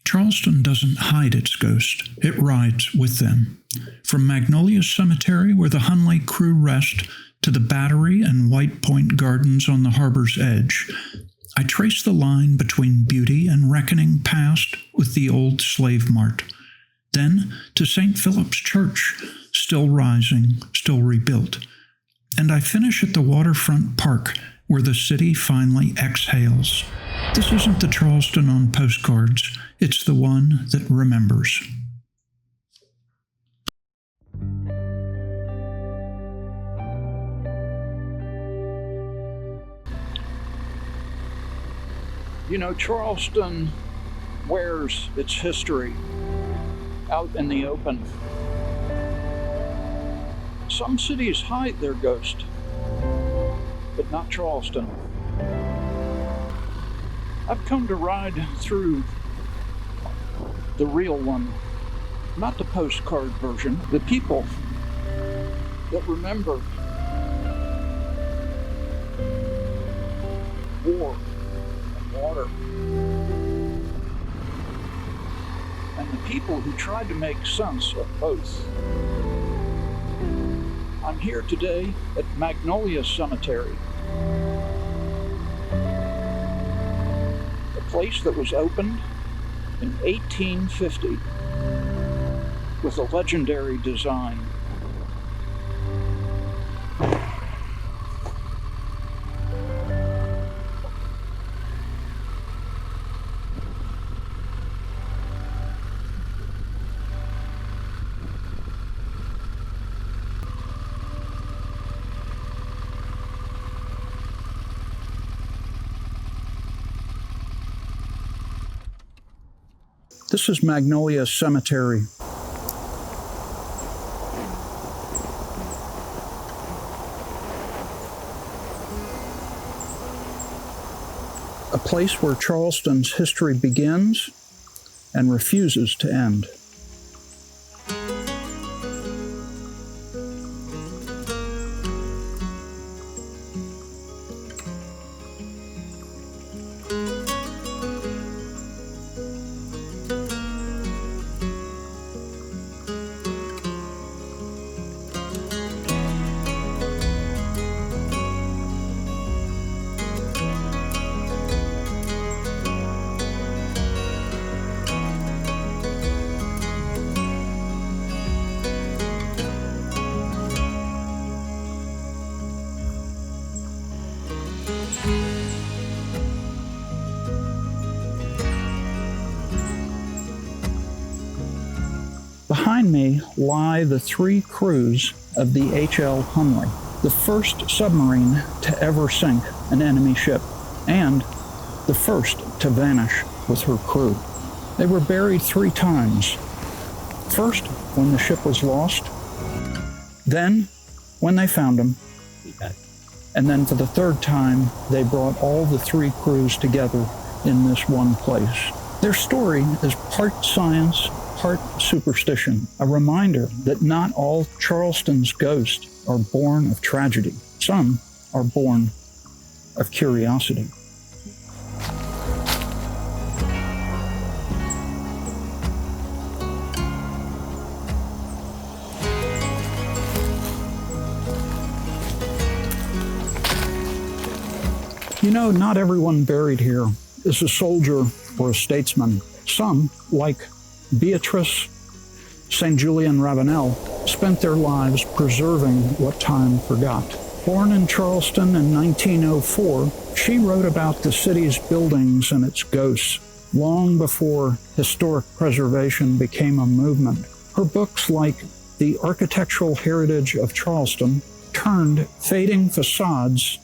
Charleston doesn't hide its ghost, it rides with them. From Magnolia Cemetery, where the Hunley crew rest, to the Battery and White Point Gardens on the harbor's edge, I trace the line between beauty and reckoning past with the Old Slave Mart. Then to St. Philip's Church, still rising, still rebuilt. And I finish at the Waterfront Park, where the city finally exhales. This isn't the Charleston on Postcards, it's the one that remembers. You know, Charleston wears its history out in the open. Some cities hide their ghost, but not Charleston. I've come to ride through the real one, not the postcard version, the people that remember war and water, and the people who tried to make sense of both. I'm here today at Magnolia Cemetery, a place that was opened in 1850 with a legendary design. This is Magnolia Cemetery. A place where Charleston's history begins and refuses to end. Behind me lie the three crews of the H.L. Hunley, the first submarine to ever sink an enemy ship, and the first to vanish with her crew. They were buried 3 times. First, when the ship was lost, then when they found them, and then for the 3rd time, they brought all the 3 crews together in this one place. Their story is part science, part superstition, a reminder that not all Charleston's ghosts are born of tragedy. Some are born of curiosity. You know, not everyone buried here is a soldier or a statesman. Some, like Beatrice St. Julian Ravenel, spent their lives preserving what time forgot. Born in Charleston in 1904, she wrote about the city's buildings and its ghosts long before historic preservation became a movement. Her books, like The Architectural Heritage of Charleston, turned fading facades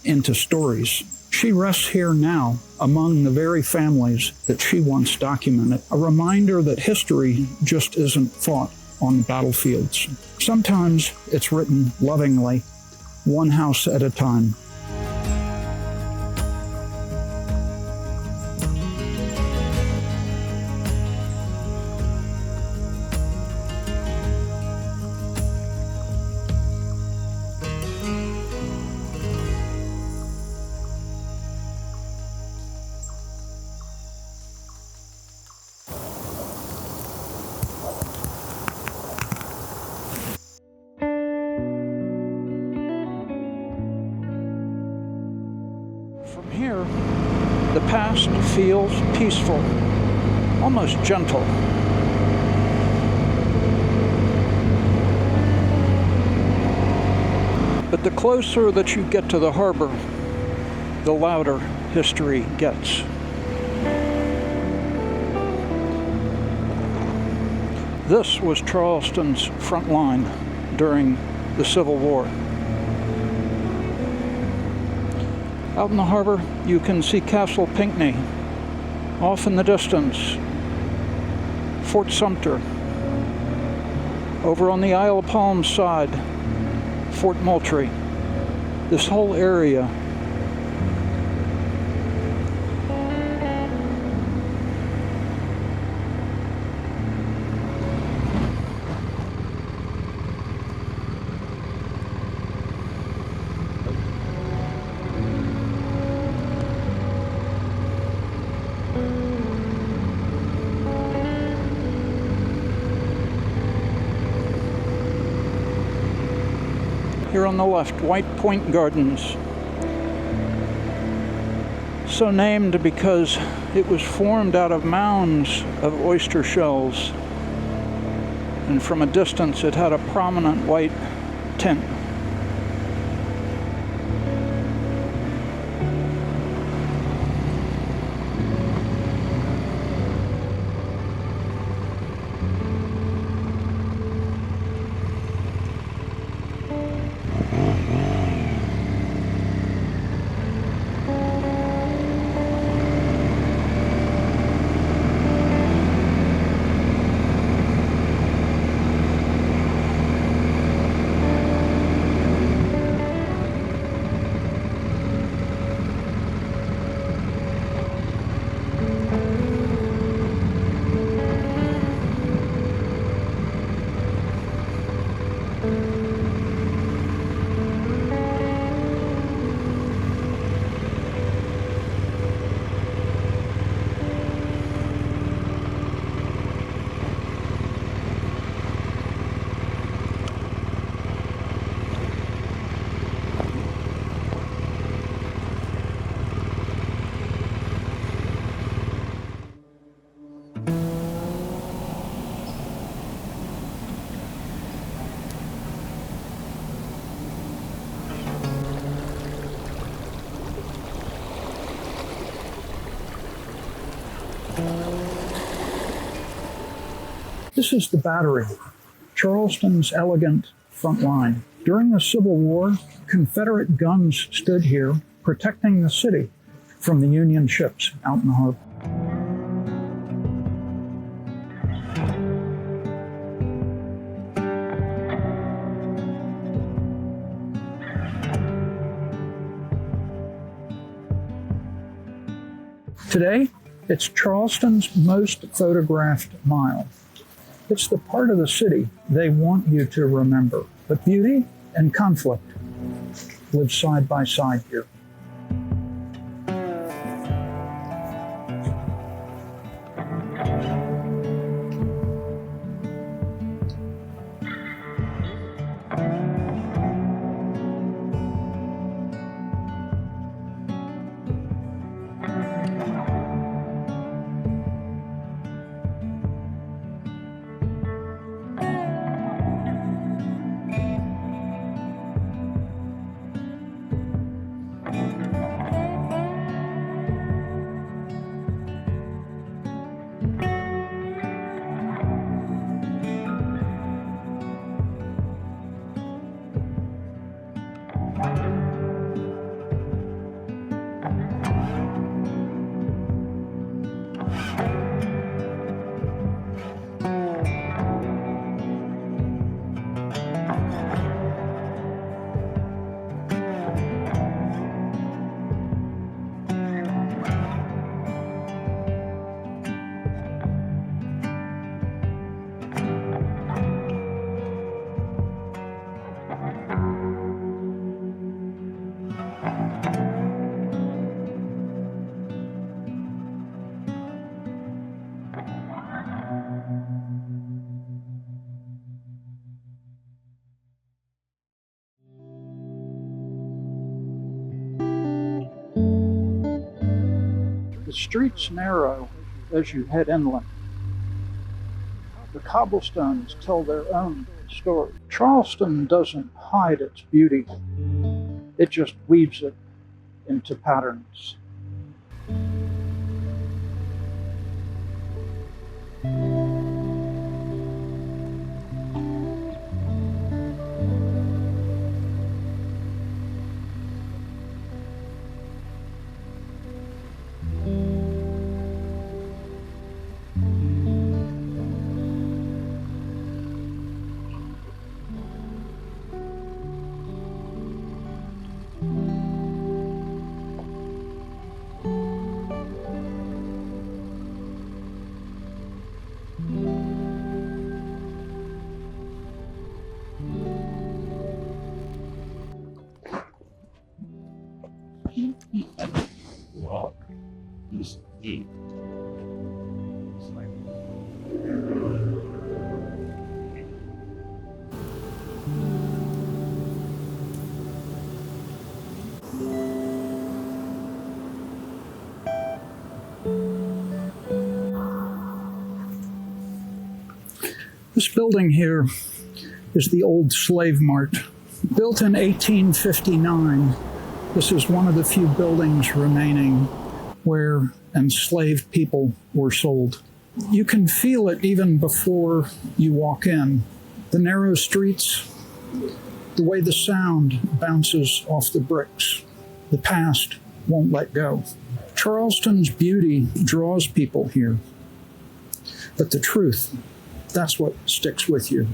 into stories. She rests here now among the very families that she once documented, a reminder that history just isn't fought on battlefields. Sometimes it's written lovingly, one house at a time. past feels peaceful, almost gentle. But the closer that you get to the harbor, the louder history gets. This was Charleston's front line during the Civil War. Out in the harbor, you can see Castle Pinckney. Off in the distance, Fort Sumter. Over on the Isle of Palms side, Fort Moultrie. This whole area here on the left, White Point Gardens. So named because it was formed out of mounds of oyster shells, and from a distance it had a prominent white tint. This is the Battery, Charleston's elegant front line. During the Civil War, Confederate guns stood here, protecting the city from the Union ships out in the harbor. Today, it's Charleston's most photographed mile. It's the part of the city they want you to remember. But beauty and conflict live side by side here. streets narrow as you head inland. The cobblestones tell their own story. Charleston doesn't hide its beauty. It just weaves it into patterns. This building here is the Old Slave Mart. Built in 1859, this is one of the few buildings remaining where enslaved people were sold. You can feel it even before you walk in. The narrow streets, the way the sound bounces off the bricks. The past won't let go. Charleston's beauty draws people here, but the truth, that's what sticks with you.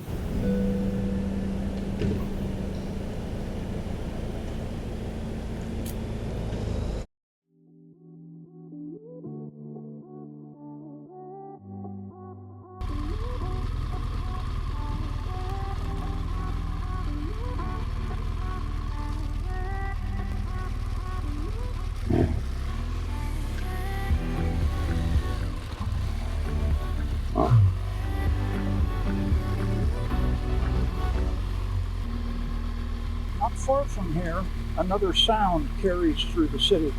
Not far from here, another sound carries through the city.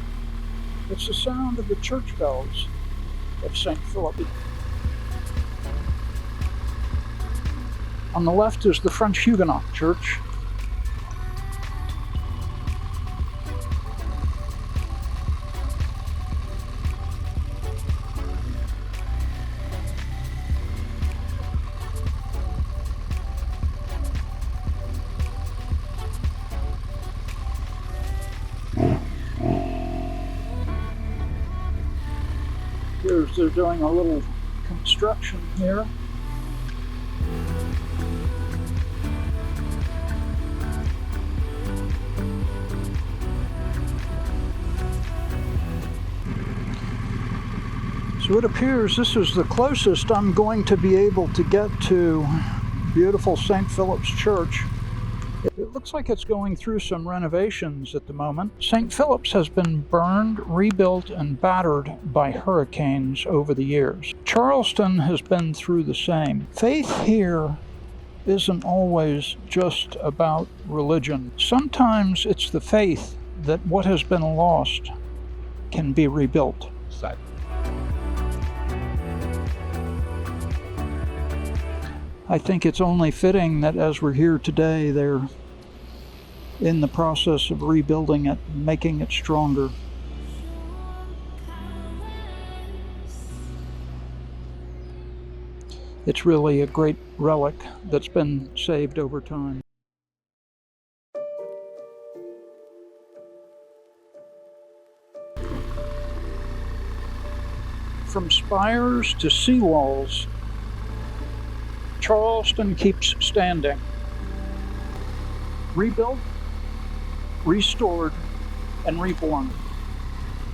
It's the sound of the church bells of St. Philip. On the left is the French Huguenot Church. They're doing a little construction here. So it appears this is the closest I'm going to be able to get to beautiful St. Philip's Church. It looks like it's going through some renovations at the moment. St. Philip's has been burned, rebuilt, and battered by hurricanes over the years. Charleston has been through the same. Faith here isn't always just about religion. Sometimes it's the faith that what has been lost can be rebuilt. I think it's only fitting that as we're here today, they're in the process of rebuilding it, making it stronger. It's really a great relic that's been saved over time. From spires to seawalls, Charleston keeps standing. Rebuilt, restored, and reborn.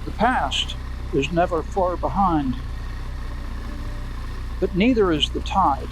The past is never far behind, but neither is the tide.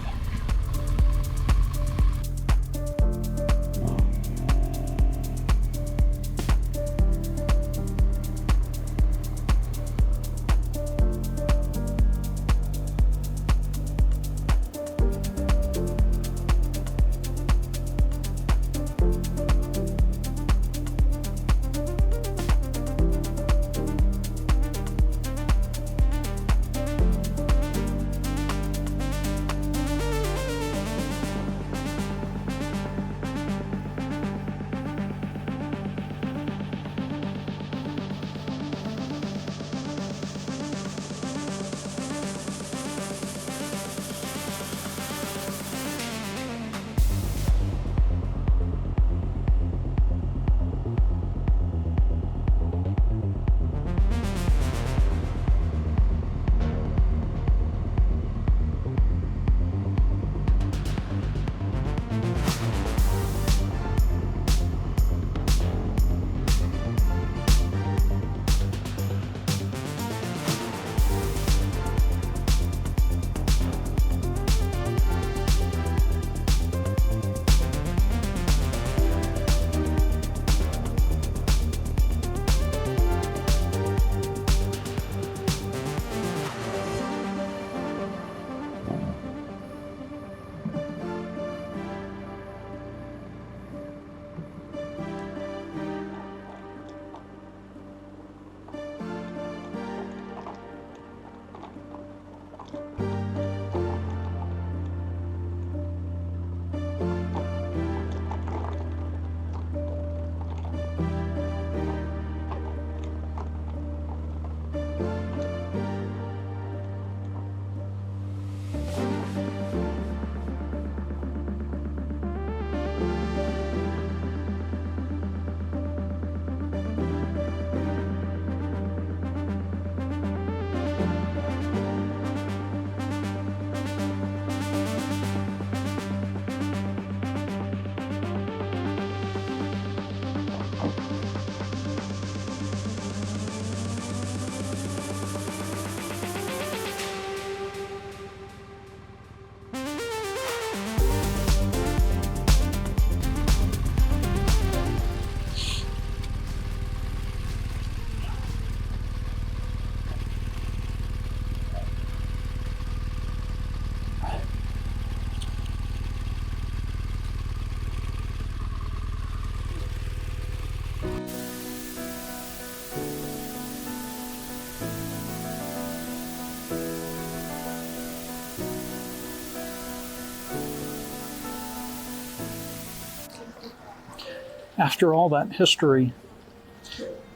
After all that history,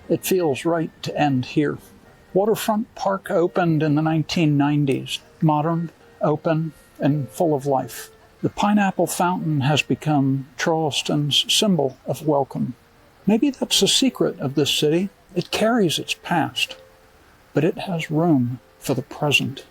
it feels right to end here. Waterfront Park opened in the 1990s, modern, open, and full of life. The pineapple fountain has become Charleston's symbol of welcome. Maybe that's the secret of this city. It carries its past, but it has room for the present.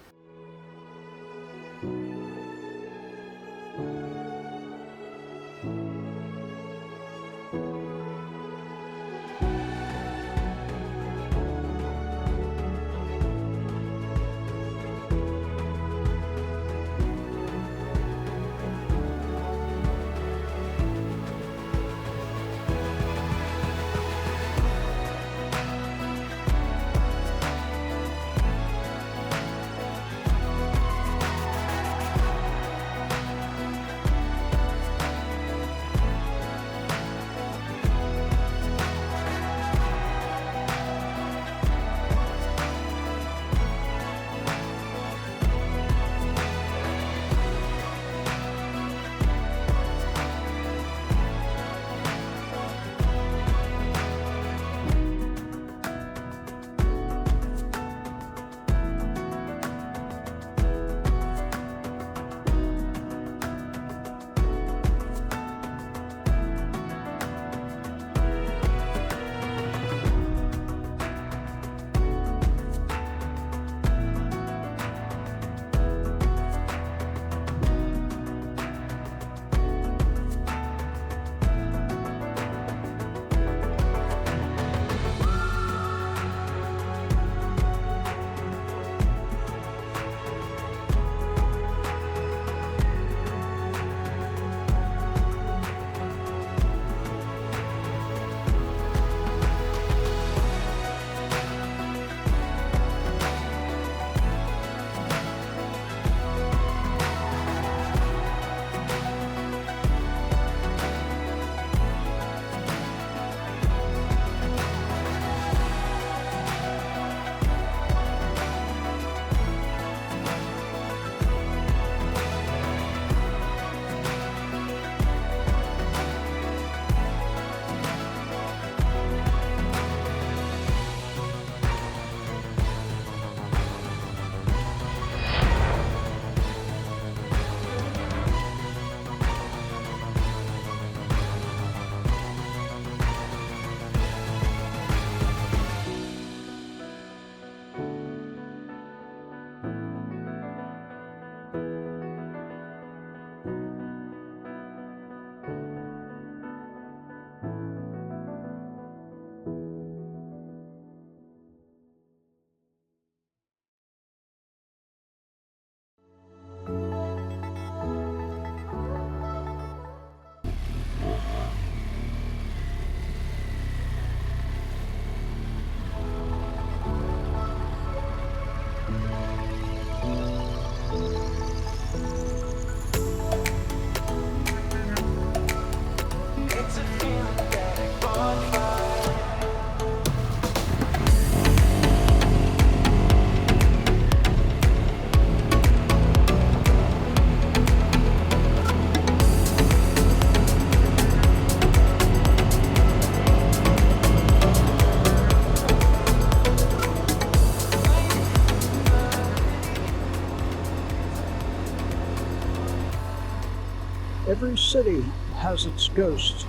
Every city has its ghost.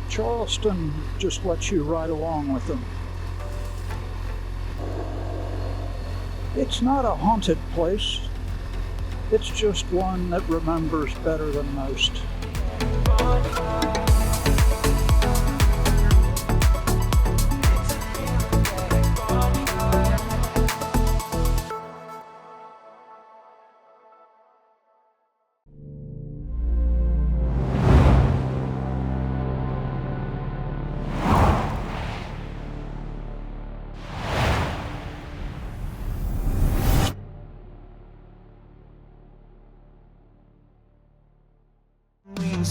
Charleston just lets you ride along with them. It's not a haunted place. It's just one that remembers better than most.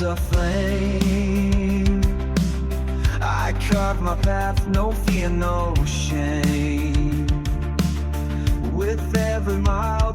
A flame, I carve my path, no fear, no shame. With every mile